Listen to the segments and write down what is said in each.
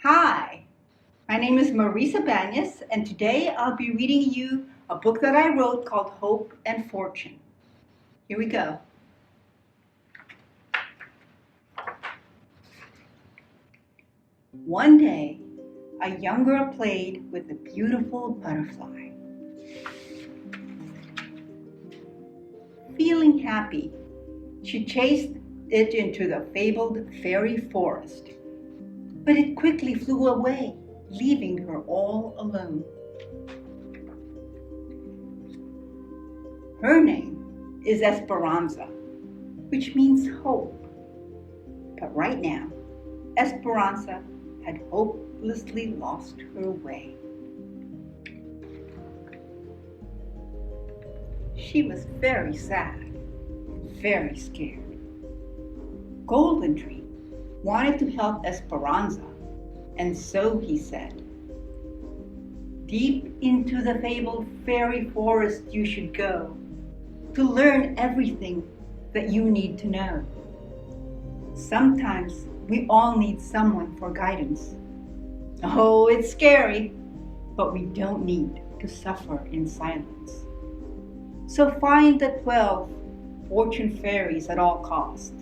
Hi, my name is Marissa Banez, and today I'll be reading you a book that I wrote called Hope and Fortune. Here we go. One day, a young girl played with a beautiful butterfly. Feeling happy, she chased it into the fabled fairy forest. But it quickly flew away, leaving her all alone. Her name is Esperanza, which means hope. But right now, Esperanza had hopelessly lost her way. She was very sad, very scared. Golden Tree wanted to help Esperanza, and so he said, "Deep into the fabled fairy forest you should go to learn everything that you need to know. Sometimes we all need someone for guidance. Oh, it's scary, but we don't need to suffer in silence. So find the 12 fortune fairies at all cost.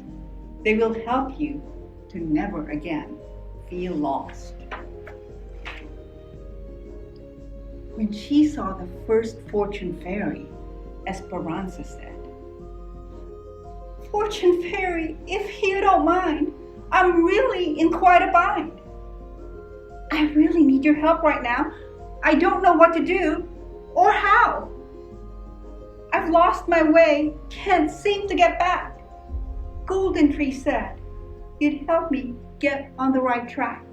They will help you to never again feel lost." When she saw the first fortune fairy, Esperanza said, "Fortune fairy, if you don't mind, I'm really in quite a bind. I really need your help right now. I don't know what to do or how. I've lost my way, can't seem to get back. Golden Tree said you'd help me get on the right track."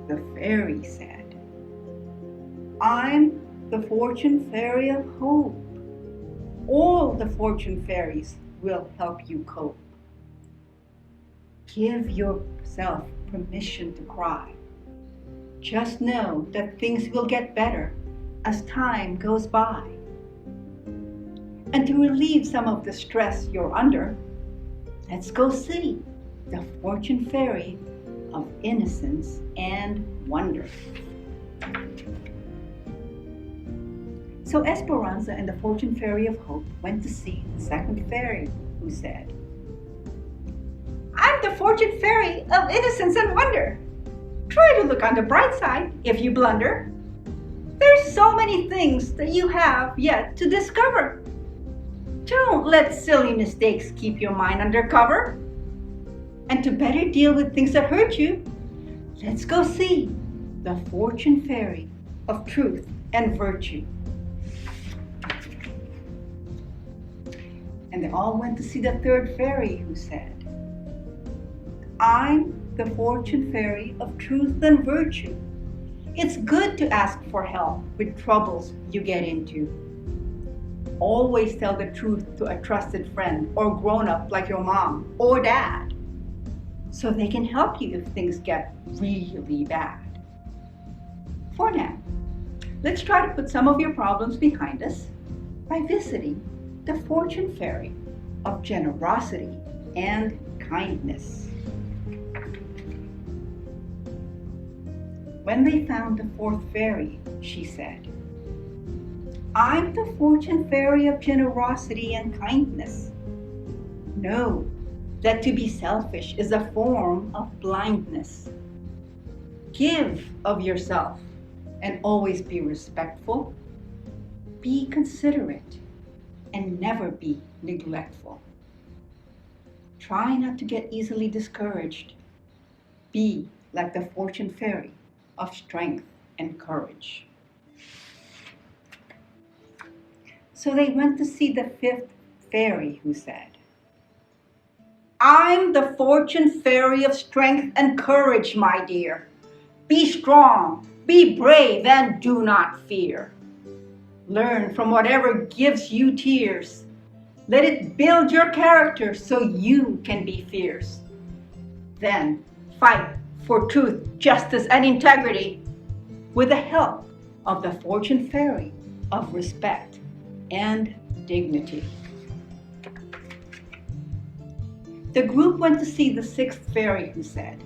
The fairy said, "I'm the fortune fairy of hope. All the fortune fairies will help you cope. Give yourself permission to cry. Just know that things will get better as time goes by. And to relieve some of the stress you're under, let's go see the fortune fairy of innocence and wonder." So Esperanza and the fortune fairy of hope went to see the second fairy, who said, "I'm the fortune fairy of innocence and wonder. Try to look on the bright side if you blunder. There's so many things that you have yet to discover. Don't let silly mistakes keep your mind under cover. And to better deal with things that hurt you, let's go see the fortune fairy of truth and virtue." And they all went to see the third fairy, who said, "I'm the fortune fairy of truth and virtue. It's good to ask for help with troubles you get into. Always tell the truth to a trusted friend or grown-up like your mom or dad, so they can help you if things get really bad. For now, let's try to put some of your problems behind us by visiting the fortune fairy of generosity and kindness." When they found the fourth fairy, she said, "I'm the fortune fairy of generosity and kindness. Know that to be selfish is a form of blindness. Give of yourself and always be respectful. Be considerate and never be neglectful. Try not to get easily discouraged. Be like the fortune fairy of strength and courage." So they went to see the fifth fairy, who said, "I'm the fortune fairy of strength and courage, my dear. Be strong, be brave, and do not fear. Learn from whatever gives you tears. Let it build your character so you can be fierce. Then fight for truth, justice, and integrity with the help of the fortune fairy of respect and dignity." The group went to see the sixth fairy, who said,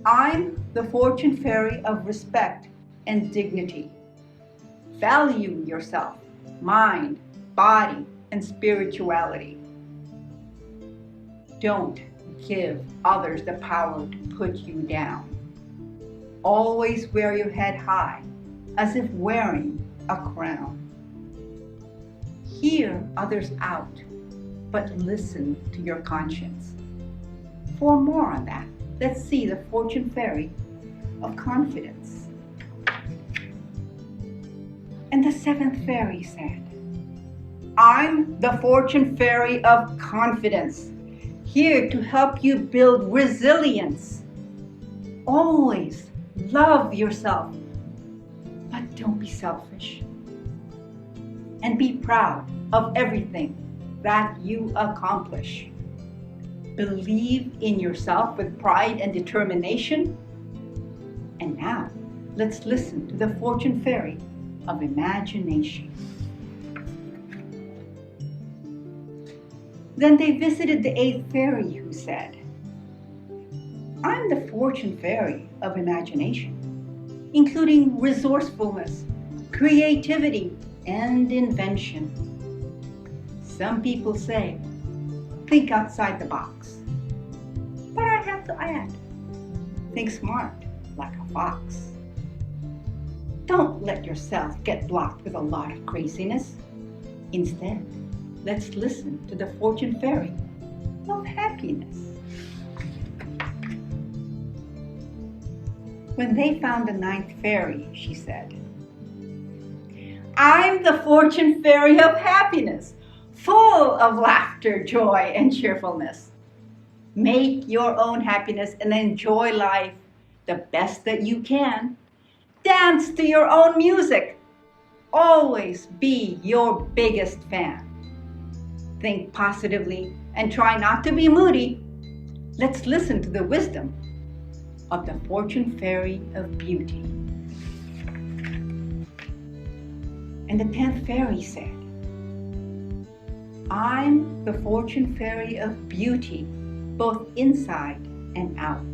I'm the fortune fairy of respect and dignity. Value yourself, mind, body, and spirituality. Don't give others the power to put you down. Always wear your head high, as if wearing a crown. Hear others out, but listen to your conscience. For more on that, let's see the fortune fairy of confidence. And the seventh fairy said, I'm the fortune fairy of confidence, here to help you build resilience. Always love yourself, but don't be selfish. And be proud of everything that you accomplish. Believe in yourself with pride and determination. And now, let's listen to the fortune fairy of imagination. Then they visited the eighth fairy, who said, I'm the fortune fairy of imagination, including resourcefulness, creativity, and invention. Some people say, think outside the box. But I have to add, think smart, like a fox. Don't let yourself get blocked with a lot of craziness. Instead, let's listen to the fortune fairy of happiness. When they found the ninth fairy, she said, I'm the fortune fairy of happiness, full of laughter, joy, and cheerfulness. Make your own happiness and enjoy life the best that you can. Dance to your own music. Always be your biggest fan. Think positively and try not to be moody. Let's listen to the wisdom of the fortune fairy of beauty. And the 10th fairy said, I'm the fortune fairy of beauty, both inside and out.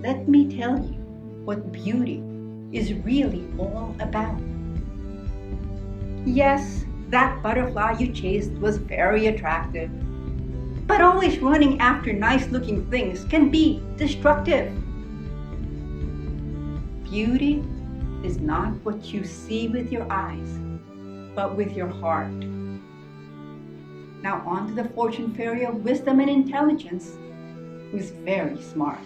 Let me tell you what beauty is really all about. Yes, that butterfly you chased was very attractive, but always running after nice-looking things can be destructive. Beauty is not what you see with your eyes, but with your heart. Now on to the fortune fairy of wisdom and intelligence, who's very smart.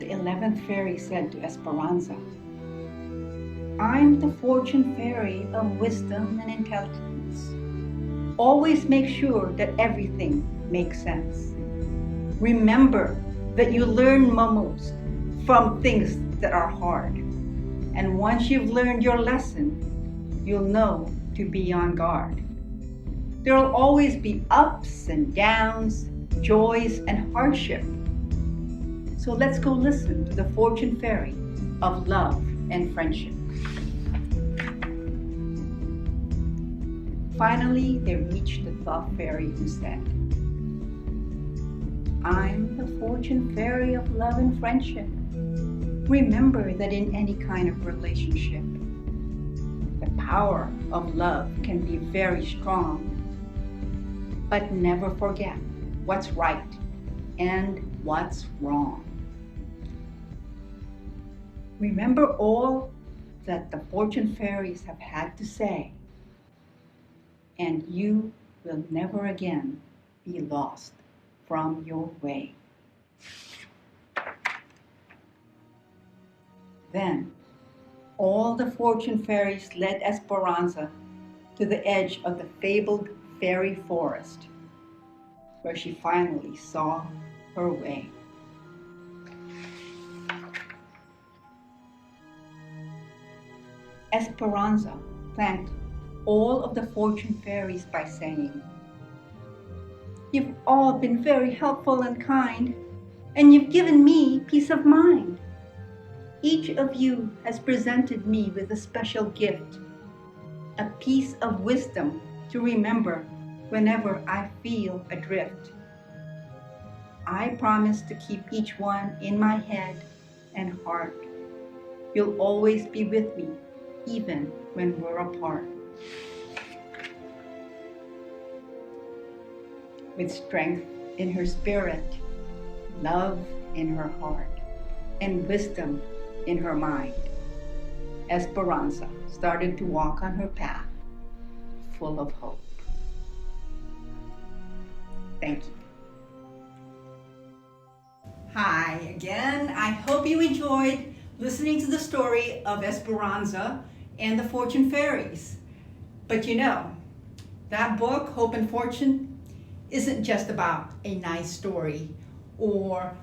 The 11th fairy said to Esperanza, I'm the fortune fairy of wisdom and intelligence. Always make sure that everything makes sense. Remember that you learn most from things that are hard. And once you've learned your lesson, you'll know to be on guard. There will always be ups and downs, joys and hardship. So let's go listen to the fortune fairy of love and friendship. Finally, they reached the 12th fairy, who said, I'm the fortune fairy of love and friendship. Remember that in any kind of relationship, the power of love can be very strong. But never forget what's right and what's wrong. Remember all that the fortune fairies have had to say, and you will never again be lost from your way. Then, all the fortune fairies led Esperanza to the edge of the fabled fairy forest, where she finally saw her way. Esperanza thanked all of the fortune fairies by saying, You've all been very helpful and kind, and you've given me peace of mind. Each of you has presented me with a special gift, a piece of wisdom to remember whenever I feel adrift. I promise to keep each one in my head and heart. You'll always be with me, even when we're apart. With strength in her spirit, love in her heart, and wisdom in her mind, Esperanza started to walk on her path, full of hope. Thank you. Hi again. I hope you enjoyed listening to the story of Esperanza and the Fortune Fairies. But you know, that book, Hope and Fortune, isn't just about a nice story or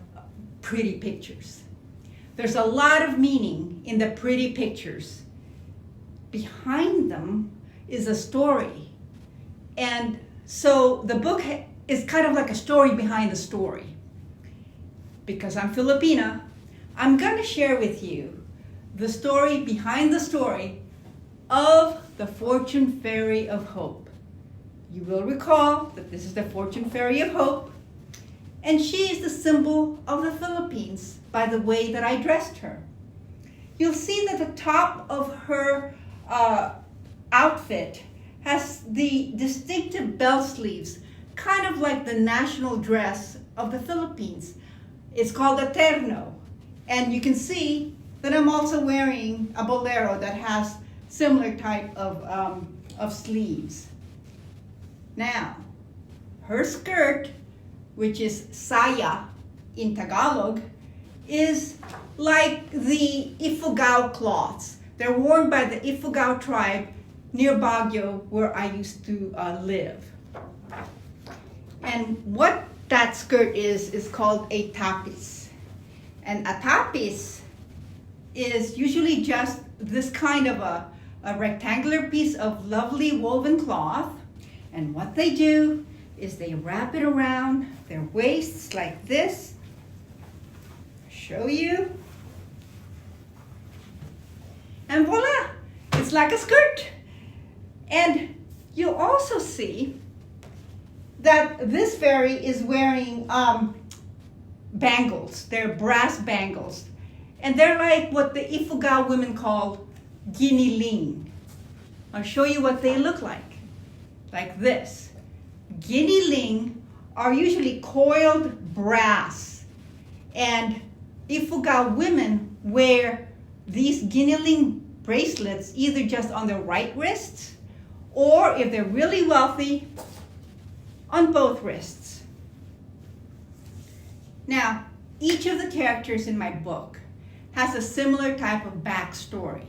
pretty pictures. There's a lot of meaning in the pretty pictures. Behind them is a story. And so the book is kind of like a story behind the story. Because I'm Filipina, I'm going to share with you the story behind the story of the Fortune Fairy of Hope. You will recall that this is the Fortune Fairy of Hope, and she is the symbol of the Philippines by the way that I dressed her. You'll see that the top of her outfit has the distinctive bell sleeves, kind of like the national dress of the Philippines. It's called a terno. And you can see that I'm also wearing a bolero that has similar type of sleeves. Now, her skirt, which is saya in Tagalog, is like the Ifugao cloths. They're worn by the Ifugao tribe near Baguio, where I used to live. And what that skirt is called a tapis. And a tapis is usually just this kind of a rectangular piece of lovely woven cloth. And what they do is they wrap it around their waists like this. I'll show you. And voila, it's like a skirt. And you also see that this fairy is wearing bangles. They're brass bangles. And they're like what the Ifugao women call giniling. I'll show you what they look like this. Giniling are usually coiled brass. And Ifugao women wear these giniling bracelets either just on their right wrists, or if they're really wealthy, on both wrists. Now, each of the characters in my book has a similar type of backstory.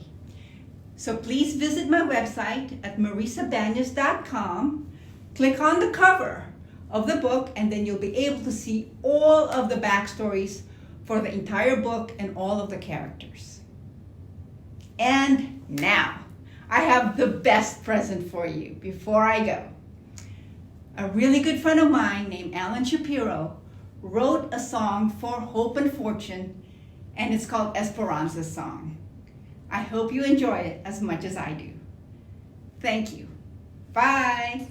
So please visit my website at marissabanez.com, click on the cover of the book, and then you'll be able to see all of the backstories for the entire book and all of the characters. And now, I have the best present for you before I go. A really good friend of mine named Alan Shapiro wrote a song for Hope and Fortune, and it's called Esperanza's Song. I hope you enjoy it as much as I do. Thank you. Bye.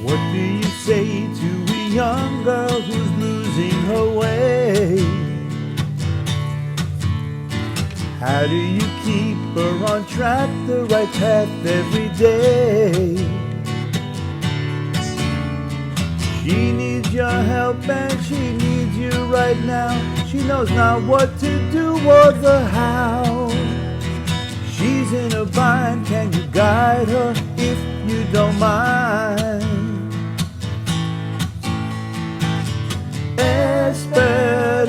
What do you say to a young girl who's losing her way? How do you keep her on track, the right path every day? She needs your help and she needs you right now. She knows not what to do or the how. She's in a bind, can you guide her if you don't mind? Esperanza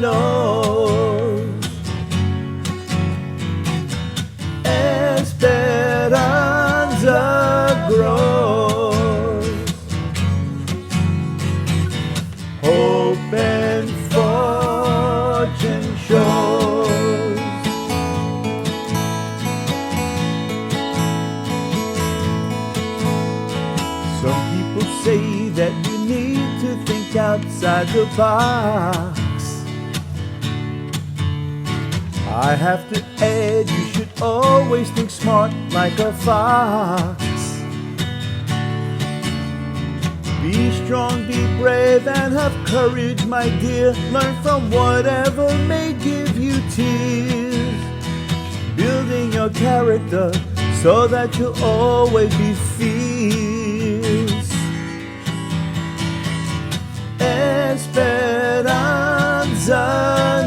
knows. Esperanza grows. Hope and fortune shows. outside the box. I have to add, you should always think smart like a fox. Be strong, be brave, and have courage, my dear. Learn from whatever may give you tears. Building your character so that you'll always be fierce. Esperanza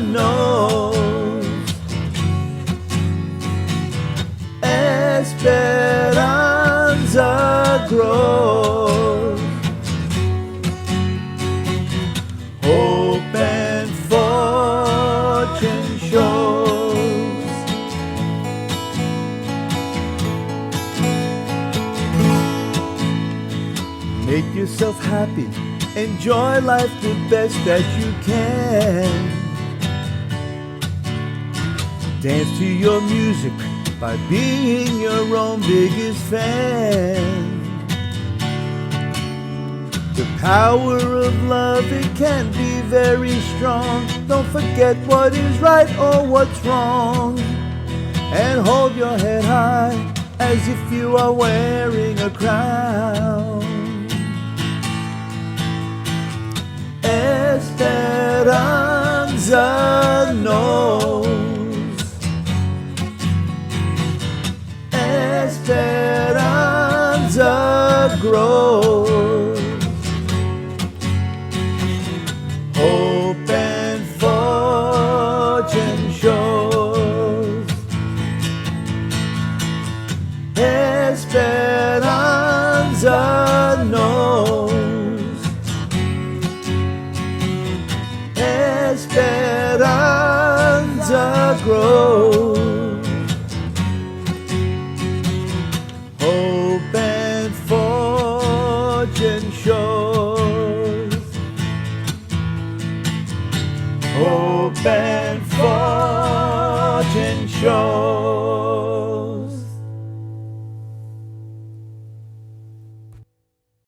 knows. Esperanza grows. Hope and fortune shows. Make yourself happy, enjoy life the best that you can. Dance to your music by being your own biggest fan. The power of love, it can be very strong. Don't forget what is right or what's wrong. And hold your head high as if you are wearing a crown. Esperanza knows. Esperanza grows. Hope and fortune shows. Esperanza knows. Esperanza grows. Hope and fortune shows. Hope and fortune shows.